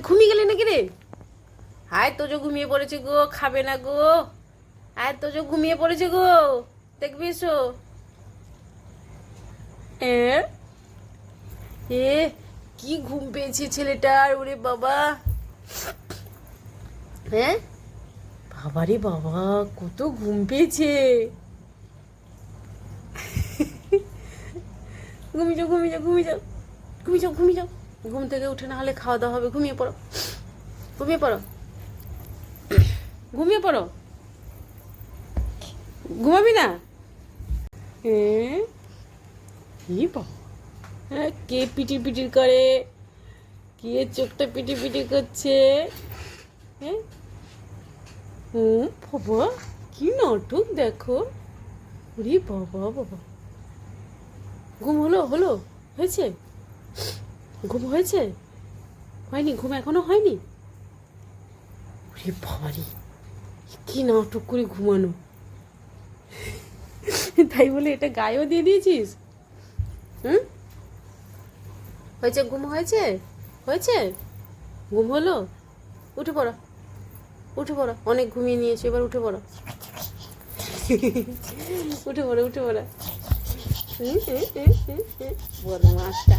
ঘুমিয়ে গেলে নাকি রে? হায় তোজো ঘুমিয়ে পড়েছে গো, খাবে না গো। আয় তোজো ঘুমিয়ে পড়েছে গো, দেখবি এসো। এ এ কি ঘুম পেয়েছে ছেলেটার, ওরে বাবা। হ্যাঁ বাবারে বাবা, কত ঘুম পেয়েছে। ঘুমিয়ে যাও, ঘুমিয়ে যাও, ঘুমিয়ে যাও, ঘুমিয়ে যাও, ঘুমিয়ে যাও। ঘুম থেকে উঠে না হলে খাওয়া দাওয়া হবে। ঘুমিয়ে পড়ো, ঘুমিয়ে পড়ো, ঘুমিয়ে পড়ো। ঘুমাবি না? হ্যাঁ কি বাবা, হ্যাঁ কে পিটির পিটির করে, কে চোখটা পিটি পিটি করছে? হ্যাঁ ও বাবা, কি নাটক দেখো। ওরে বাবা বাবা, ঘুম হলো হলো, হয়েছে? ঘুম হয়েছে? হয়নি? ঘুম এখনো হয়নি? ওরে বাবারে, কি নাটক করে ঘুমানো। তাই বলে এটা গায়েও দিয়ে দিয়েছিস? হুম, হয়েছে? ঘুম হয়েছে? হয়েছে? ঘুম হলো? উঠে পড়ো, উঠে পড়ো, অনেক ঘুমিয়ে নিয়েছো, এবার উঠে পড়ো। উঠে পড়ো, উঠে পড়ো। বলো মাছটা।